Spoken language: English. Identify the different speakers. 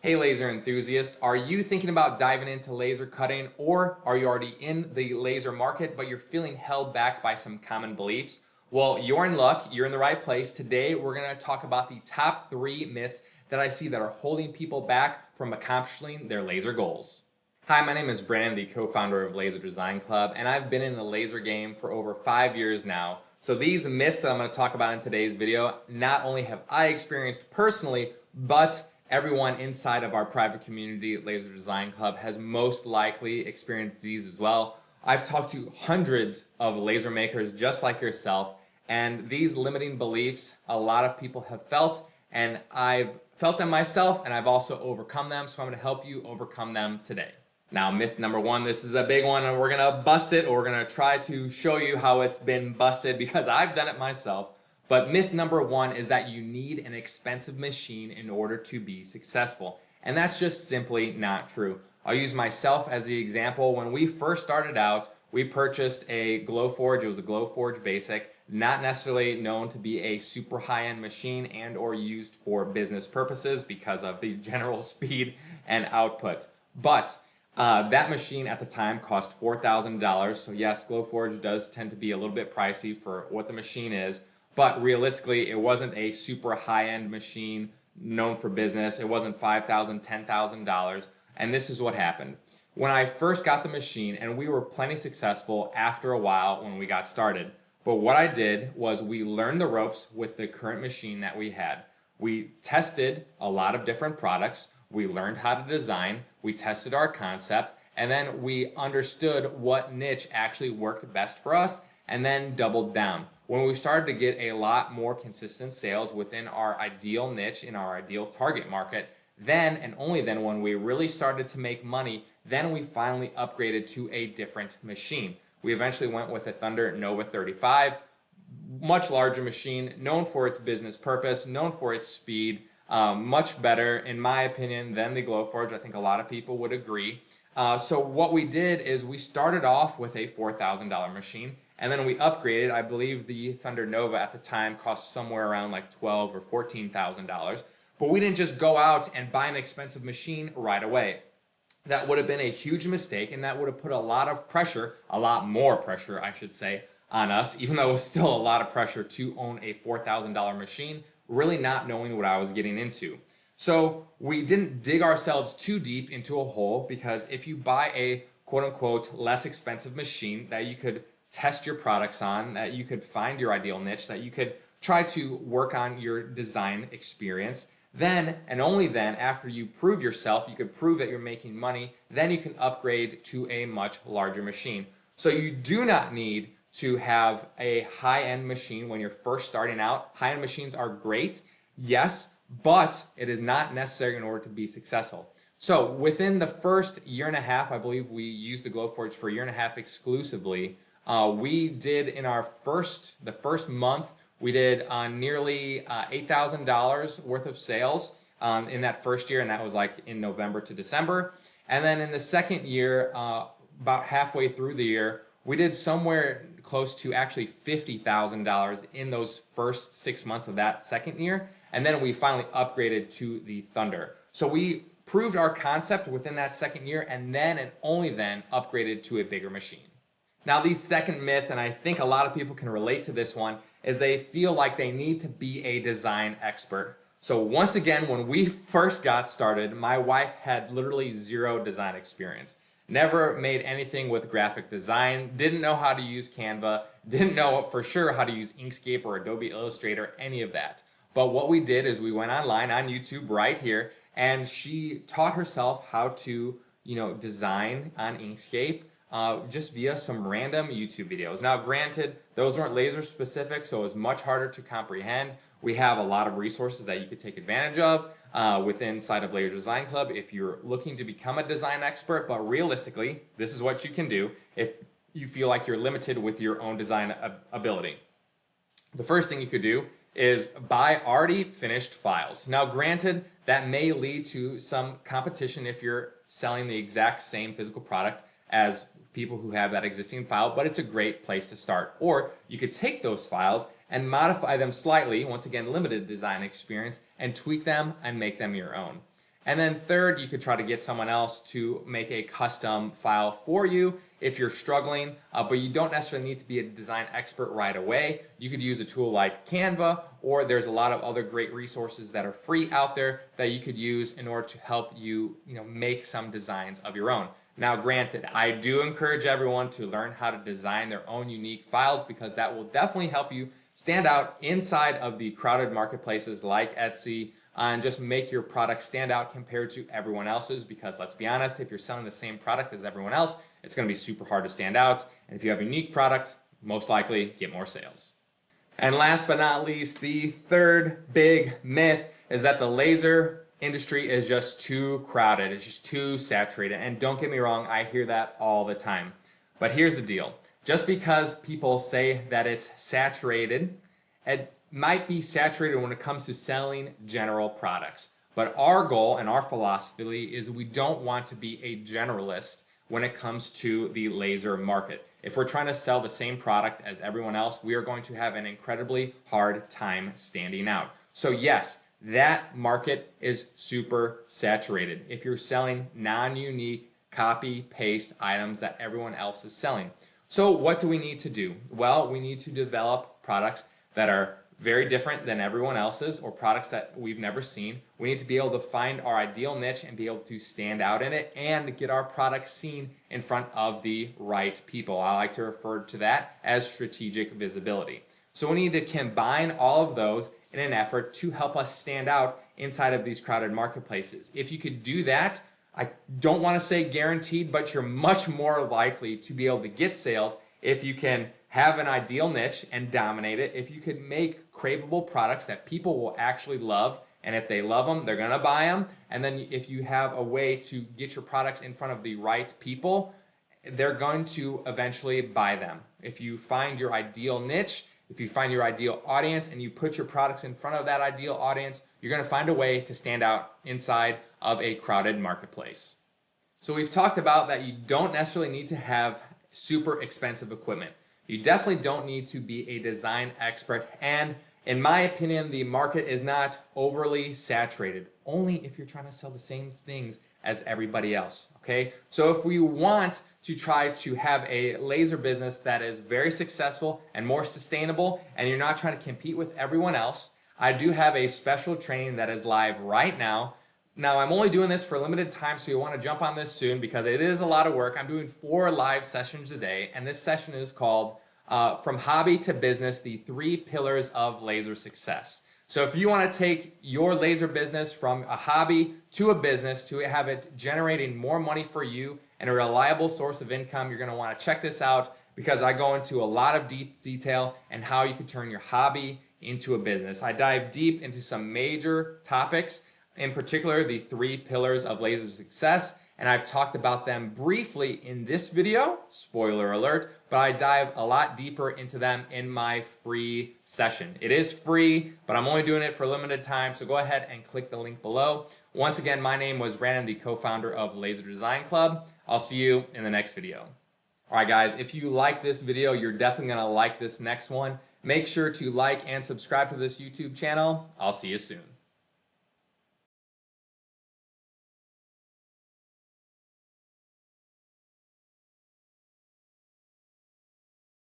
Speaker 1: Hey laser enthusiast, are you thinking about diving into laser cutting, or are you already in the laser market but you're feeling held back by some common beliefs? Well, you're in luck, you're in the right place. Today we're going to talk about the top 3 myths that I see that are holding people back from accomplishing their laser goals. Hi, my name is Brandon, the co-founder of Laser Design Club, and I've been in the laser game for over 5 years now. So these myths that I'm going to talk about in today's video, not only have I experienced personally, but everyone inside of our private community, Laser Design Club, has most likely experienced these as well. I've talked to hundreds of laser makers just like yourself, and these limiting beliefs a lot of people have felt, and I've felt them myself, and I've also overcome them, so I'm going to help you overcome them today. Now, myth number 1, this is a big one, and we're going to bust it, or we're going to try to show you how it's been busted because I've done it myself. But myth number 1 is that you need an expensive machine in order to be successful. And that's just simply not true. I'll use myself as the example. When we first started out, we purchased a Glowforge. It was a Glowforge Basic, not necessarily known to be a super high-end machine and or used for business purposes because of the general speed and output. But that machine at the time cost $4,000. So yes, Glowforge does tend to be a little bit pricey for what the machine is. But realistically, it wasn't a super high-end machine known for business. It wasn't $5,000, $10,000. And this is what happened. When I first got the machine, and we were plenty successful after a while when we got started, but what I did was we learned the ropes with the current machine that we had. We tested a lot of different products. We learned how to design. We tested our concept. And then we understood what niche actually worked best for us, and then doubled down. When we started to get a lot more consistent sales within our ideal niche, in our ideal target market, then and only then when we really started to make money, then we finally upgraded to a different machine. We eventually went with a Thunder Nova 35, much larger machine, known for its business purpose, known for its speed, much better, in my opinion, than the Glowforge. I think a lot of people would agree. So what we did is we started off with a $4,000 machine, and then we upgraded. I believe the Thunder Nova at the time cost somewhere around like $12,000 or $14,000. But we didn't just go out and buy an expensive machine right away. That would have been a huge mistake, and that would have put a lot of pressure, a lot more pressure, I should say, on us, even though it was still a lot of pressure to own a $4,000 machine, really not knowing what I was getting into. So we didn't dig ourselves too deep into a hole, because if you buy a quote-unquote less expensive machine that you could test your products on, that you could find your ideal niche, that you could try to work on your design experience, then and only then, after you prove yourself, you could prove that you're making money, then you can upgrade to a much larger machine. So you do not need to have a high-end machine when you're first starting out. High-end machines are great, yes, but it is not necessary in order to be successful. So within the first year and a half, I believe we used the Glowforge for a year and a half exclusively. We did the first month, we did nearly $8,000 worth of sales in that first year, and that was like in November to December. And then in the second year, about halfway through the year, we did somewhere close to actually $50,000 in those first 6 months of that second year. And then we finally upgraded to the Thunder. So we proved our concept within that second year, and then and only then upgraded to a bigger machine. Now, the second myth, and I think a lot of people can relate to this one, is they feel like they need to be a design expert. So once again, when we first got started, my wife had literally zero design experience. Never made anything with graphic design, didn't know how to use Canva, didn't know for sure how to use Inkscape or Adobe Illustrator, any of that. But what we did is we went online on YouTube right here, and she taught herself how to, design on Inkscape, just via some random YouTube videos. Now, granted, those weren't laser specific, so it was much harder to comprehend. We have a lot of resources that you could take advantage of within inside of Laser Design Club if you're looking to become a design expert, but realistically, this is what you can do if you feel like you're limited with your own design ability. The first thing you could do is buy already finished files. Now, granted, that may lead to some competition if you're selling the exact same physical product as people who have that existing file, but it's a great place to start. Or you could take those files and modify them slightly, once again, limited design experience, and tweak them and make them your own. And then third, you could try to get someone else to make a custom file for you if you're struggling, but you don't necessarily need to be a design expert right away. You could use a tool like Canva, or there's a lot of other great resources that are free out there that you could use in order to help you, make some designs of your own. Now, granted, I do encourage everyone to learn how to design their own unique files because that will definitely help you stand out inside of the crowded marketplaces like Etsy, and just make your product stand out compared to everyone else's, because let's be honest, if you're selling the same product as everyone else, it's going to be super hard to stand out. And if you have a unique product, most likely get more sales. And last but not least, the third big myth is that the laser industry is just too crowded. It's just too saturated. And don't get me wrong, I hear that all the time. But here's the deal. Just because people say that it's saturated, it might be saturated when it comes to selling general products. But our goal and our philosophy is we don't want to be a generalist when it comes to the laser market. If we're trying to sell the same product as everyone else, we are going to have an incredibly hard time standing out. So yes, that market is super saturated if you're selling non-unique copy-paste items that everyone else is selling. So what do we need to do? Well, we need to develop products that are very different than everyone else's, or products that we've never seen. We need to be able to find our ideal niche and be able to stand out in it and get our product seen in front of the right people. I like to refer to that as strategic visibility. So we need to combine all of those in an effort to help us stand out inside of these crowded marketplaces. If you could do that, I don't want to say guaranteed, but you're much more likely to be able to get sales if you can have an ideal niche and dominate it, if you could make craveable products that people will actually love, and if they love them, they're going to buy them. And then if you have a way to get your products in front of the right people, they're going to eventually buy them. If you find your ideal niche, if you find your ideal audience and you put your products in front of that ideal audience, you're going to find a way to stand out inside of a crowded marketplace. So we've talked about that you don't necessarily need to have super expensive equipment. You definitely don't need to be a design expert, and in my opinion, the market is not overly saturated, only if you're trying to sell the same things as everybody else, okay? So if we want to try to have a laser business that is very successful and more sustainable, and you're not trying to compete with everyone else, I do have a special training that is live right now. Now, I'm only doing this for a limited time, so you'll want to jump on this soon because it is a lot of work. I'm doing 4 live sessions a day, and this session is called From Hobby to Business, the 3 Pillars of Laser Success. So if you want to take your laser business from a hobby to a business to have it generating more money for you and a reliable source of income, you're going to want to check this out because I go into a lot of deep detail and how you can turn your hobby into a business. I dive deep into some major topics, in particular the 3 pillars of laser success, and I've talked about them briefly in this video, spoiler alert, but I dive a lot deeper into them in my free session. It is free, but I'm only doing it for a limited time, so go ahead and click the link below. Once again, my name was Brandon, the co-founder of Laser Design Club. I'll see you in the next video. All right, guys, if you like this video, you're definitely gonna like this next one. Make sure to like and subscribe to this YouTube channel. I'll see you soon.